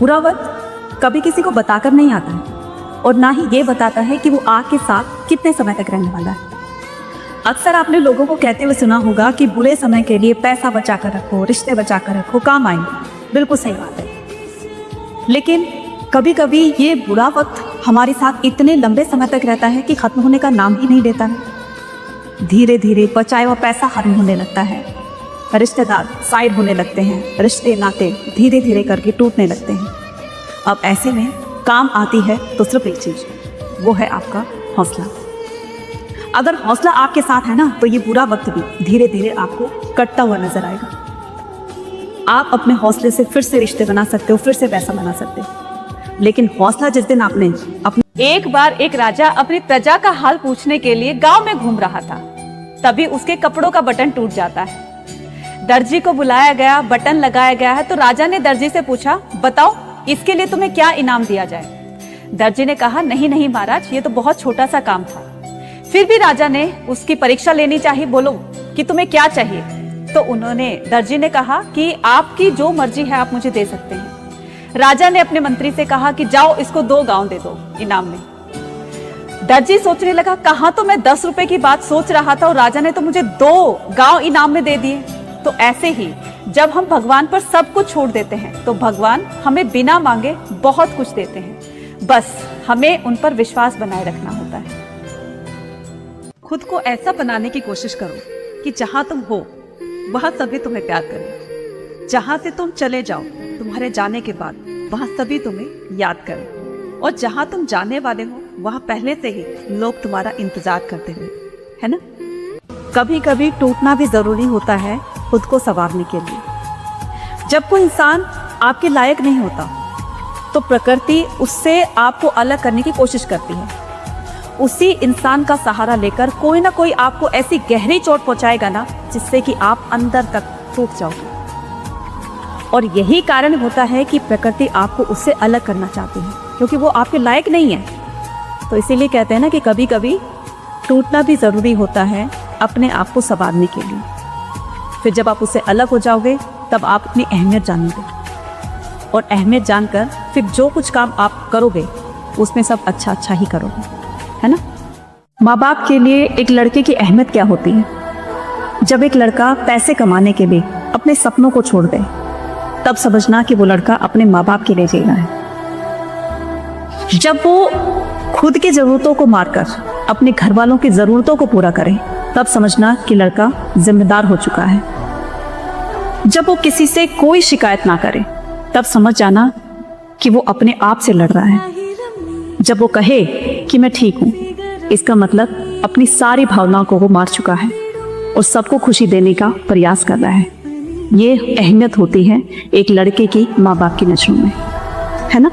बुरा वक्त कभी किसी को बताकर नहीं आता है और ना ही ये बताता है कि वो आपके साथ कितने समय तक रहने वाला है। अक्सर आपने लोगों को कहते हुए सुना होगा कि बुरे समय के लिए पैसा बचा कर रखो, रिश्ते बचा कर रखो, काम आएंगे। बिल्कुल सही बात है, लेकिन कभी कभी ये बुरा वक्त हमारे साथ इतने लंबे समय तक रहता है कि खत्म होने का नाम ही नहीं लेता है। धीरे धीरे बचाया हुआ पैसा खत्म होने लगता है, रिश्तेदार साइड होने लगते हैं, रिश्ते नाते धीरे धीरे करके टूटने लगते हैं। अब ऐसे में काम आती है तो सिर्फ एक चीज़, वो है आपका हौसला। अगर हौसला आपके साथ है ना तो ये बुरा वक्त भी धीरे धीरे आपको कटता हुआ नजर आएगा। आप अपने हौसले से फिर से रिश्ते बना सकते हो, फिर से पैसा बना सकते हो। लेकिन हौसला जिस दिन आपने एक बार एक राजा अपनी प्रजा का हाल पूछने के लिए गांव में घूम रहा था, तभी उसके कपड़ों का बटन टूट जाता है। दर्जी को बुलाया गया, बटन लगाया गया है तो राजा ने दर्जी से पूछा, बताओ इसके लिए तुम्हें क्या इनाम दिया जाए। दर्जी ने कहा, नहीं नहीं महाराज, ये तो बहुत छोटा सा काम था। फिर भी राजा ने उसकी परीक्षा लेनी चाहिए, बोलो कि तुम्हें क्या चाहिए। तो दर्जी ने कहा कि आपकी जो मर्जी है आप मुझे दे सकते हैं। राजा ने अपने मंत्री से कहा कि जाओ इसको 2 गांव दे दो इनाम में। दर्जी सोचने लगा, कहा तो मैं 10 रुपए की बात सोच रहा था और राजा ने तो मुझे 2 गांव इनाम में दे दिए। तो ऐसे ही जब हम भगवान पर सब कुछ छोड़ देते हैं तो भगवान हमें बिना मांगे बहुत कुछ देते हैं, बस हमें उन पर विश्वास बनाए रखना होता है। खुद को ऐसा बनाने की कोशिश करो कि जहां तुम हो वहां सभी तुम्हें प्यार करें। जहां से तुम चले जाओ, तुम्हारे जाने के बाद वहां सभी तुम्हें याद करें। और जहां तुम जाने वाले हो वहां पहले से ही लोग तुम्हारा इंतजार करते हुए, है ना? कभी कभी टूटना भी जरूरी होता है खुद को संवारने के लिए। जब कोई इंसान आपके लायक नहीं होता तो प्रकृति उससे आपको अलग करने की कोशिश करती है। उसी इंसान का सहारा लेकर कोई ना कोई आपको ऐसी गहरी चोट पहुंचाएगा ना, जिससे कि आप अंदर तक टूट जाओगे। और यही कारण होता है कि प्रकृति आपको उससे अलग करना चाहती है, क्योंकि वो आपके लायक नहीं है। तो इसीलिए कहते हैं ना कि कभी कभी टूटना भी ज़रूरी होता है अपने आप को संवारने के लिए। फिर जब आप उससे अलग हो जाओगे तब आप अपनी अहमियत जानोगे, और अहमियत जानकर फिर जो कुछ काम आप करोगे उसमें सब अच्छा अच्छा ही करोगे, है ना? माँ बाप के लिए एक लड़के की अहमियत क्या होती है? जब एक लड़का पैसे कमाने के लिए अपने सपनों को छोड़ दे, तब समझना कि वो लड़का अपने माँ बाप के लिए जी रहा है। जब वो खुद की ज़रूरतों को मारकर अपने घर वालों की ज़रूरतों को पूरा करे, तब समझना कि लड़का जिम्मेदार हो चुका है। जब वो किसी से कोई शिकायत ना करे, तब समझ जाना कि वो अपने आप से लड़ रहा है। जब वो कहे कि मैं ठीक हूँ, इसका मतलब अपनी सारी भावनाओं को वो मार चुका है और सबको खुशी देने का प्रयास कर रहा है। ये अहमियत होती है एक लड़के की माँ बाप की नजरों में, है ना?